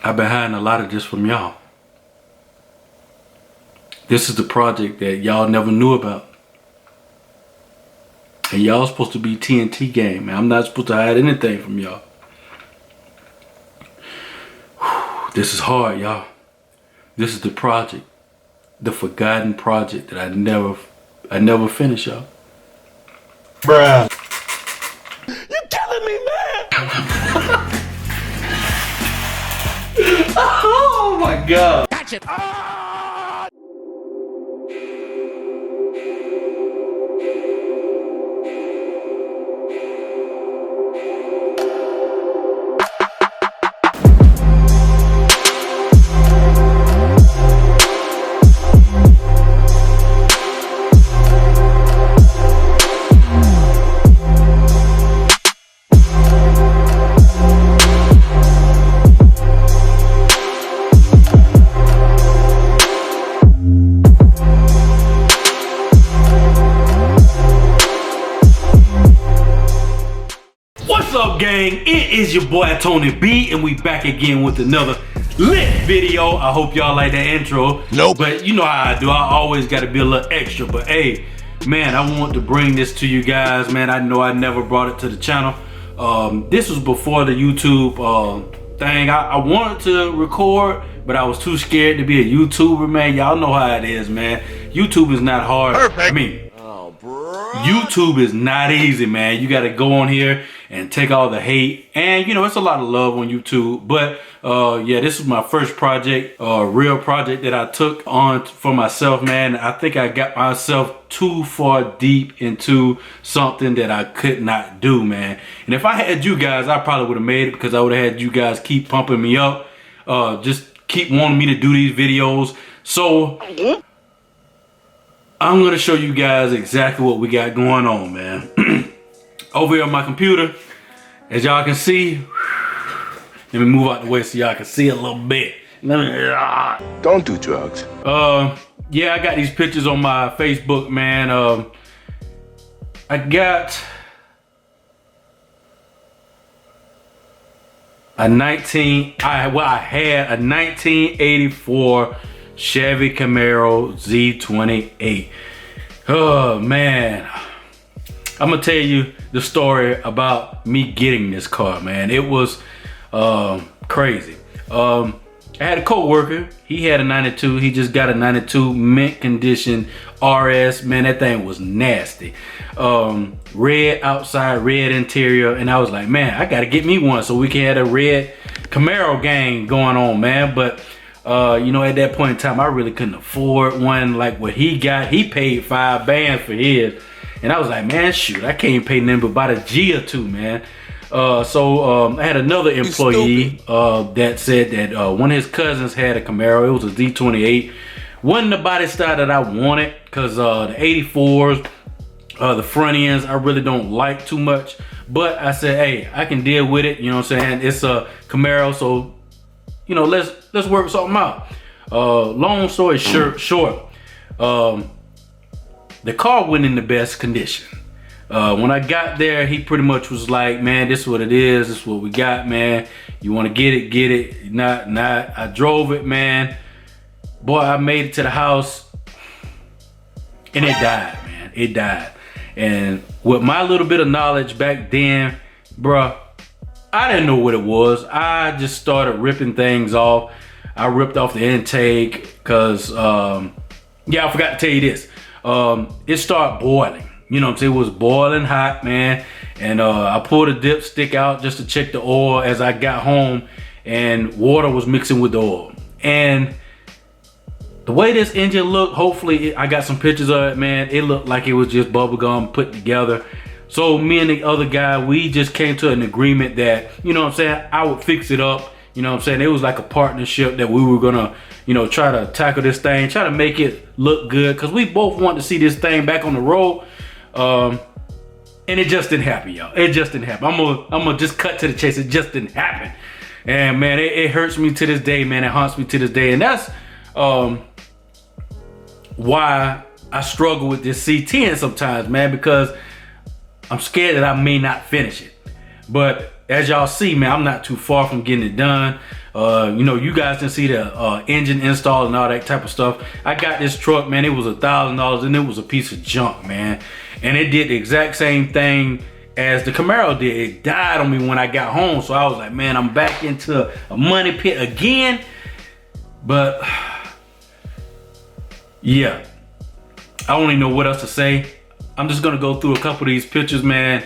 I've been hiding a lot of this from y'all. This is the project that y'all never knew about. And y'all supposed to be TNT gang, man. I'm not supposed to hide anything from y'all. This is hard, y'all. This is the project. The forgotten project that I never finished, y'all. Bruh. You killing me, man! Oh my God. Gotcha. What's up, gang? It is your boy Tony B, and we back again with another lit video. I hope y'all like that intro. Nope. But you know how I do. I always got to be a little extra. But hey, man, I want to bring this to you guys, man. I know I never brought it to the channel. This was before the YouTube thing. I wanted to record, but I was too scared to be a YouTuber, man. Y'all know how it is, man. YouTube is not hard. Perfect. I mean, YouTube is not easy, man. You got to go on here and take all the hate, and you know, it's a lot of love on YouTube. But yeah, this is my first project, real project that I took on for myself, man. I think I got myself too far deep into something that I could not do, man. And if I had you guys, I probably would have made it, because I would have had you guys keep pumping me up, just keep wanting me to do these videos. So I'm gonna show you guys exactly what we got going on, man. Over here on my computer, as y'all can see, let me move out the way so y'all can see a little bit. Don't do drugs. Yeah, I got these pictures on my Facebook, man. I got a I had a 1984 Chevy Camaro Z28. Oh man, I'm gonna tell you the story about me getting this car, man. It was crazy. I had a co-worker. He had a 92. He just got a 92 mint condition RS. Man, that thing was nasty. Red outside, red interior, and I was like, man, I gotta get me one so we can have a red Camaro gang going on, man. But you know, at that point in time, I really couldn't afford one like what he got. He paid $5 bands for his, and I was like, man, shoot, I can't pay nothing but about a G or two, man. So I had another employee that said that one of his cousins had a Camaro. It was a Z28. Wasn't the body style that I wanted, because the 84s, the front ends, I really don't like too much. But I said, hey, I can deal with it. You know what I'm saying? It's a Camaro, so you know, let's work something out. Long story short, the car wasn't in the best condition. When I got there, he pretty much was like, man, this is what it is. This is what we got, man. You want to get it. Not. I drove it, man. Boy, I made it to the house, and it died, man. It died. And with my little bit of knowledge back then, bruh, I didn't know what it was. I just started ripping things off. I ripped off the intake because, yeah, I forgot to tell you this. It started boiling. You know what I'm saying? It was boiling hot, man. And I pulled a dipstick out just to check the oil as I got home, and water was mixing with the oil. And the way this engine looked, hopefully I got some pictures of it, man. It looked like it was just bubblegum put together. So me and the other guy, we just came to an agreement that, you know what I'm saying, I would fix it up. You know what I'm saying? It was like a partnership that we were gonna, you know, try to tackle this thing, try to make it look good, because we both want to see this thing back on the road. And it just didn't happen, y'all. It just didn't happen. I'm gonna just cut to the chase. It just didn't happen. And man, it hurts me to this day, man. It haunts me to this day. And that's why I struggle with this C10 sometimes, man, because I'm scared that I may not finish it. But as y'all see, man, I'm not too far from getting it done. You know, you guys can see the engine install and all that type of stuff. I got this truck, man, it was $1,000 and it was a piece of junk, man. And it did the exact same thing as the Camaro did. It died on me when I got home. So I was like, man, I'm back into a money pit again. But yeah, I don't even know what else to say. I'm just gonna go through a couple of these pictures, man.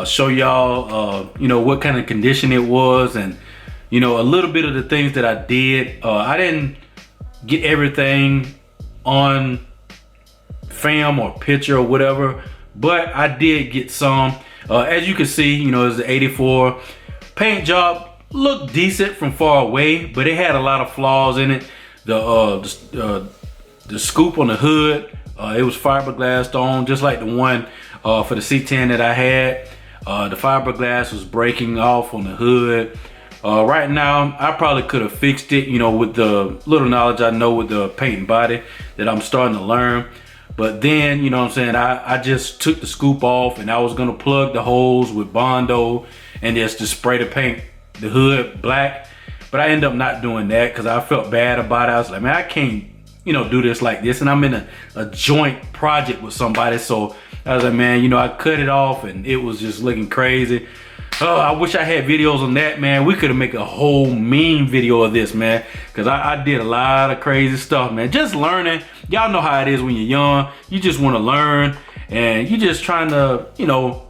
Show y'all, you know, what kind of condition it was, and you know, a little bit of the things that I did. I didn't get everything on film or picture or whatever, but I did get some. As you can see, you know, it's the 84 paint job. Looked decent from far away, but it had a lot of flaws in it. The scoop on the hood, it was fiberglass on, just like the one for the C10 that I had. The fiberglass was breaking off on the hood. Right now, I probably could have fixed it, you know, with the little knowledge I know with the paint and body that I'm starting to learn. But then, you know what I'm saying, I just took the scoop off and I was gonna plug the holes with Bondo and just to spray the paint, the hood black. But I ended up not doing that because I felt bad about it. I was like, man, I can't, you know, do this like this. And I'm in a joint project with somebody. So I was like, man, you know, I cut it off and it was just looking crazy. Oh, I wish I had videos on that, man. We could have made a whole meme video of this, man. Because I did a lot of crazy stuff, man. Just learning. Y'all know how it is when you're young. You just want to learn. And you just trying to, you know,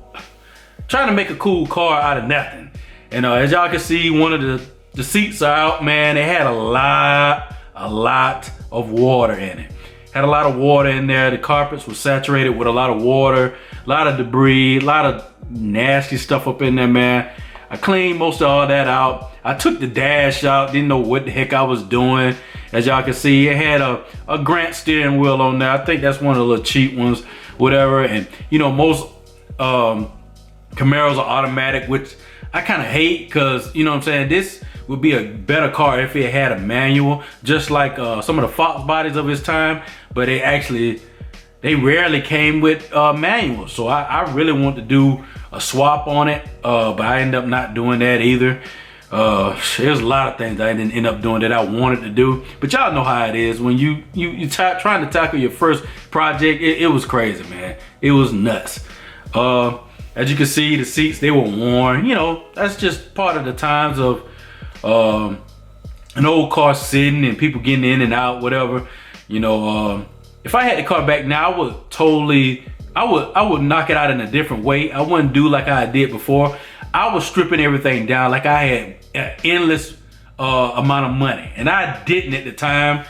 trying to make a cool car out of nothing. And as y'all can see, one of the seats are out, man. It had a lot of water in it. Had a lot of water in there. The carpets were saturated with a lot of water, a lot of debris, a lot of nasty stuff up in there, man. I cleaned most of all that out. I took the dash out, didn't know what the heck I was doing. As y'all can see, it had a Grant steering wheel on there. I think that's one of the little cheap ones, whatever. And you know, most Camaros are automatic, which I kind of hate because, you know what I'm saying, this would be a better car if it had a manual, just like some of the Fox bodies of its time, but they rarely came with manuals. So I really want to do a swap on it, but I ended up not doing that either. There's a lot of things I didn't end up doing that I wanted to do, but y'all know how it is when you trying to tackle your first project. It was crazy, man. It was nuts. As you can see, the seats, they were worn. You know, that's just part of the times of an old car sitting and people getting in and out, whatever. You know, if I had the car back now, I would knock it out in a different way. I wouldn't do like I did before. I was stripping everything down like I had an endless amount of money, and I didn't at the time.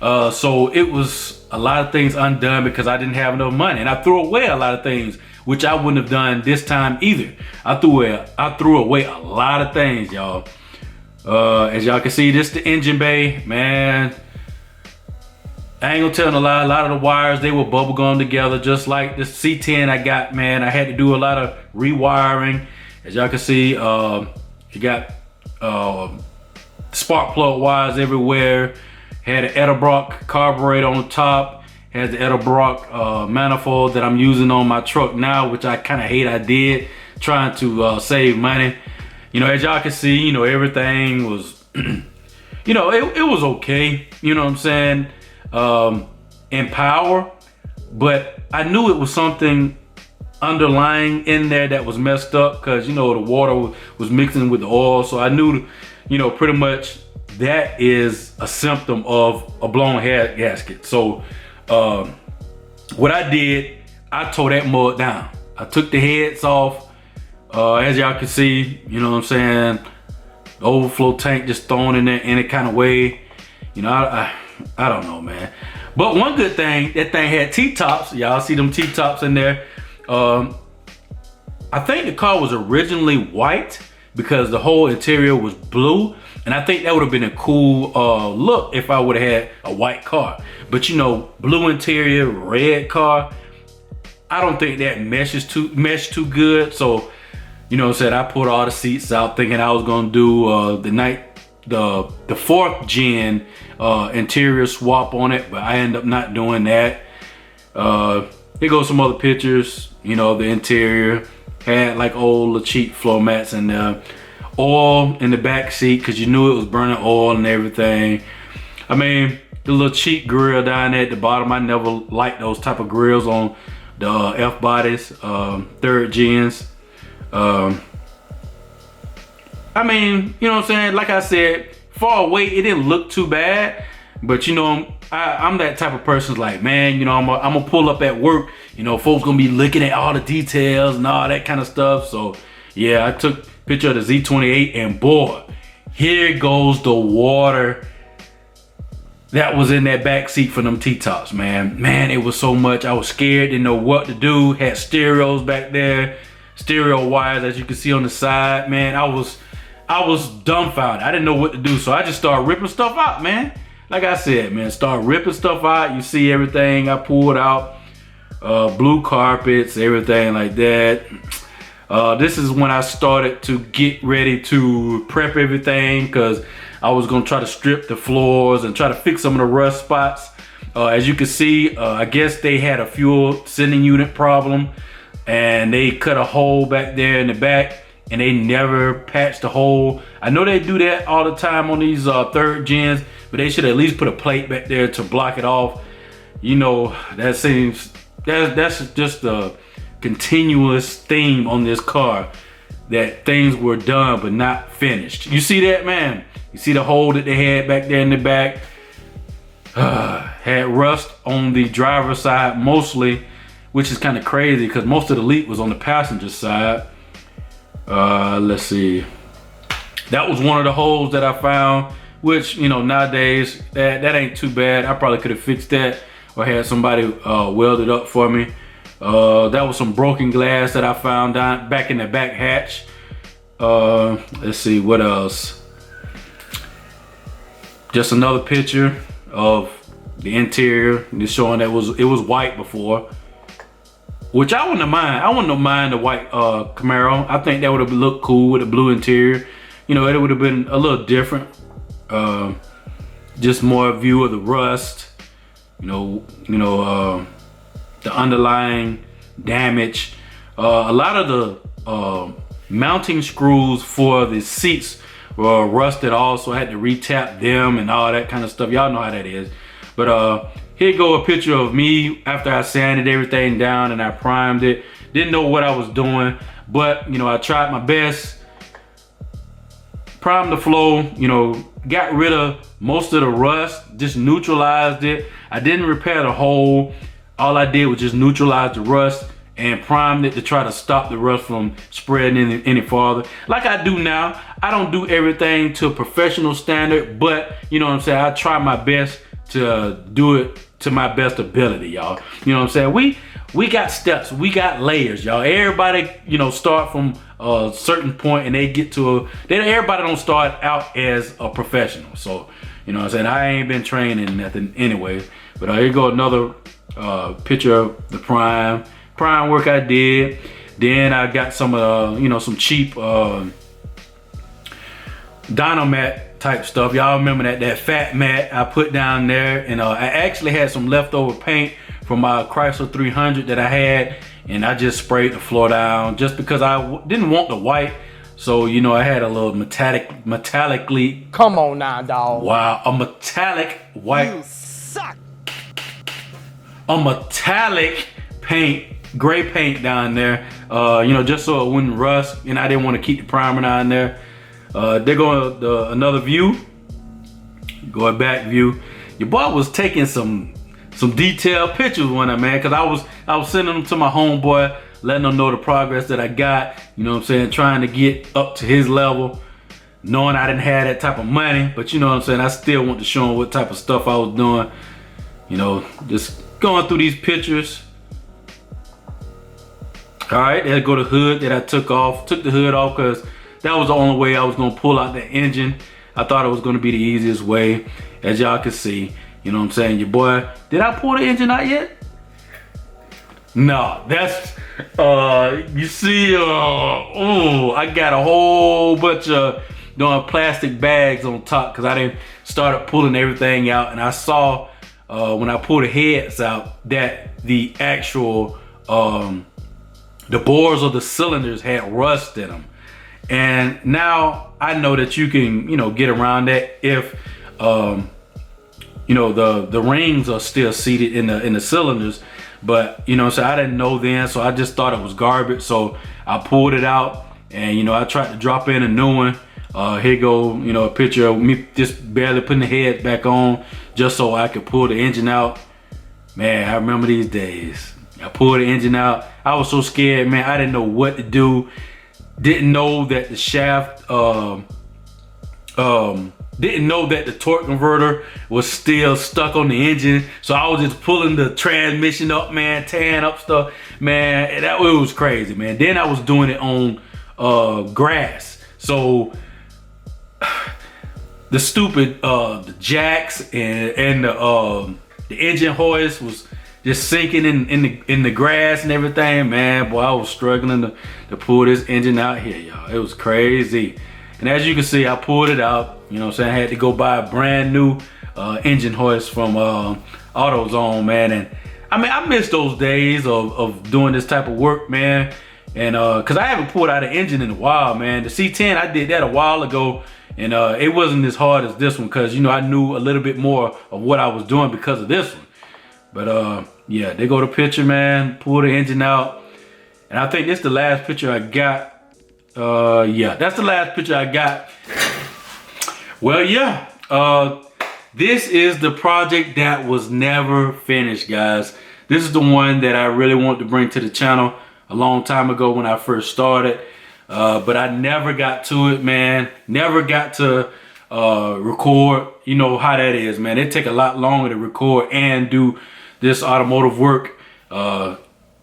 So it was a lot of things undone because I didn't have enough money, and I threw away a lot of things, which I wouldn't have done this time either. I threw away a lot of things, y'all. As y'all can see, this is the engine bay, man. I ain't gonna tell a lie, a lot of the wires, they were bubble gum together, just like the C10 I got, man. I had to do a lot of rewiring. As y'all can see, you got spark plug wires everywhere. Had an Edelbrock carburetor on the top. Has the Edelbrock manifold that I'm using on my truck now, which I kind of hate I did, trying to save money. You know, as y'all can see, you know, everything was, you know, it was okay, you know what I'm saying, in power, but I knew it was something underlying in there that was messed up because, you know, the water was mixing with the oil. So I knew, you know, pretty much that is a symptom of a blown head gasket. So what I did, I tore that mud down. I took the heads off. As y'all can see, you know what I'm saying, the overflow tank just thrown in there any kind of way. You know, I don't know, man. But one good thing, that thing had T-tops. Y'all see them T-tops in there. I think the car was originally white because the whole interior was blue. And I think that would have been a cool look if I would have had a white car. But you know, blue interior, red car, I don't think that meshed too good. So, you know what I'm saying, I put all the seats out thinking I was gonna do the fourth gen interior swap on it, but I ended up not doing that. Here goes some other pictures, you know, the interior. Had like old cheap floor mats and oil in the back seat because you knew it was burning oil and everything. I mean, the little cheap grill down there at the bottom, I never liked those type of grills on the F bodies, third gens. I mean, you know what I'm saying? Like I said, far away, it didn't look too bad. But you know, I'm that type of person like, man, you know, I'm gonna pull up at work. You know, folks gonna be looking at all the details and all that kind of stuff. So yeah, I took a picture of the Z28 and boy, here goes the water that was in that back seat for them T-tops, man. Man, it was so much. I was scared, didn't know what to do. Had stereos back there, stereo wires, as you can see on the side, man. I was dumbfounded. I didn't know what to do, so I just started ripping stuff out, man. Like I said, man, start ripping stuff out. You see everything I pulled out, blue carpets, everything like that. This is when I started to get ready to prep everything because I was gonna try to strip the floors and try to fix some of the rust spots. As you can see, I guess they had a fuel sending unit problem and they cut a hole back there in the back and they never patched the hole. I know they do that all the time on these third gens, but they should at least put a plate back there to block it off. You know, that's just a continuous theme on this car, that things were done but not finished. You see that, man? You see the hole that they had back there in the back? Had rust on the driver's side mostly, which is kind of crazy because most of the leak was on the passenger side. Let's see. That was one of the holes that I found, which, you know, nowadays that ain't too bad. I probably could have fixed that or had somebody weld it up for me. That was some broken glass that I found back in the back hatch. Let's see, what else? Just another picture of the interior, just showing that it was white before, which I wouldn't have mind. I wouldn't have mind the white Camaro. I think that would have looked cool with a blue interior. You know, it would have been a little different. Just more view of the rust. You know, the underlying damage. A lot of the mounting screws for the seats were rusted also. I had to retap them and all that kind of stuff. Y'all know how that is. But here go a picture of me after I sanded everything down and I primed it. Didn't know what I was doing, but you know, I tried my best. Primed the flow, you know, got rid of most of the rust, just neutralized it. I didn't repair the hole. All I did was just neutralize the rust and primed it to try to stop the rust from spreading any farther. Like I do now. I don't do everything to a professional standard, but you know what I'm saying, I try my best to do it to my best ability, y'all. You know what I'm saying? We got steps, we got layers, y'all. Everybody, you know, start from a certain point and they get to everybody don't start out as a professional. So, you know what I'm saying, I ain't been trained in nothing anyway. But here go another picture of the prime work I did. Then I got some you know, some cheap Dynomat type stuff. Y'all remember that fat mat I put down there, and I actually had some leftover paint from my Chrysler 300 that I had, and I just sprayed the floor down just because I didn't want the white. So, you know, I had a little metallically. Come on now, dog. Wow, a metallic white. You suck. A metallic paint, gray paint down there, you know, just so it wouldn't rust, and I didn't want to keep the primer down there. They're going another view, going back view. Your boy was taking some detailed pictures one night, man, because I was sending them to my homeboy, letting them know the progress that I got. You know what I'm saying, trying to get up to his level, knowing I didn't have that type of money, but you know what I'm saying, I still want to show him what type of stuff I was doing. You know, just going through these pictures. All right, there go the hood that I took off. Took the hood off because that was the only way I was gonna pull out the engine. I thought it was gonna be the easiest way, as y'all can see. You know what I'm saying? Your boy, did I pull the engine out yet? No, that's, you see, oh, I got a whole bunch of plastic bags on top because I didn't start pulling everything out, and I saw when I pulled the heads out that the actual the bores of the cylinders had rust in them. And now I know that you can, you know, get around that if, you know, the rings are still seated in the cylinders. But, you know, so I didn't know then, so I just thought it was garbage. So I pulled it out, and, you know, I tried to drop in a new one. Here go, you know, a picture of me just barely putting the head back on just so I could pull the engine out. Man, I remember these days. I pulled the engine out. I was so scared, man. I didn't know what to do. Didn't know that the shaft, didn't know that the torque converter was still stuck on the engine. So I was just pulling the transmission up, man, tearing up stuff, man. And it was crazy, man. Then I was doing it on grass. So the stupid the jacks and the engine hoist was just sinking in the grass and everything, man. Boy, I was struggling to pull this engine out here, y'all. It was crazy. And as you can see, I pulled it out. You know what I'm saying? I had to go buy a brand new engine hoist from AutoZone, man. And I mean, I miss those days of doing this type of work, man. And cause I haven't pulled out an engine in a while, man. The C10, I did that a while ago, and it wasn't as hard as this one, cause you know I knew a little bit more of what I was doing because of this one. But yeah, they go to picture, man. Pull the engine out, and I think this is the last picture I got. Yeah, that's the last picture I got. Well, yeah, this is the project that was never finished, guys. This is the one that I really wanted to bring to the channel a long time ago when I first started, but I never got to it, man. Never got to record. You know how that is, man. It take a lot longer to record and do this automotive work.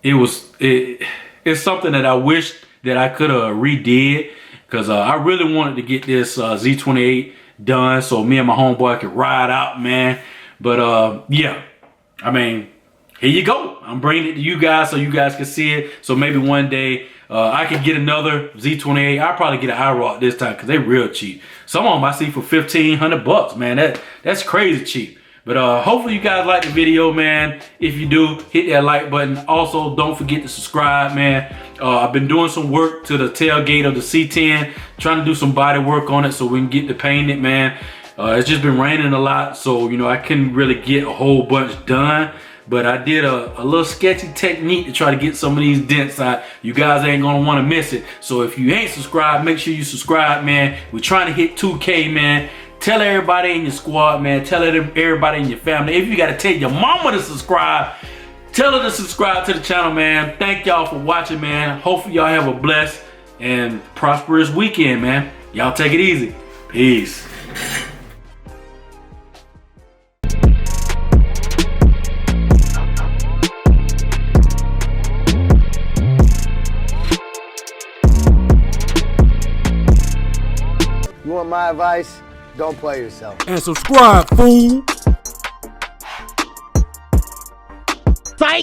It's something that I wish that I could have redid, because I really wanted to get this Z28 done so me and my homeboy could ride out, man. But yeah, I mean, here you go. I'm bringing it to you guys so you guys can see it. So maybe one day I could get another Z28. I'll probably get an IROC this time because they're real cheap. Some of them I see for 1,500 bucks, man. That's crazy cheap. But hopefully you guys like the video, man. If you do, hit that like button. Also, don't forget to subscribe, man. I've been doing some work to the tailgate of the C10, trying to do some body work on it so we can get to paint it, man. It's just been raining a lot, so you know I couldn't really get a whole bunch done. But I did a little sketchy technique to try to get some of these dents out. You guys ain't gonna wanna miss it. So if you ain't subscribed, make sure you subscribe, man. We're trying to hit 2K, man. Tell everybody in your squad, man. Tell everybody in your family. If you gotta tell your mama to subscribe, tell her to subscribe to the channel, man. Thank y'all for watching, man. Hopefully y'all have a blessed and prosperous weekend, man. Y'all take it easy. Peace. You want my advice? Don't play yourself. And subscribe, fool.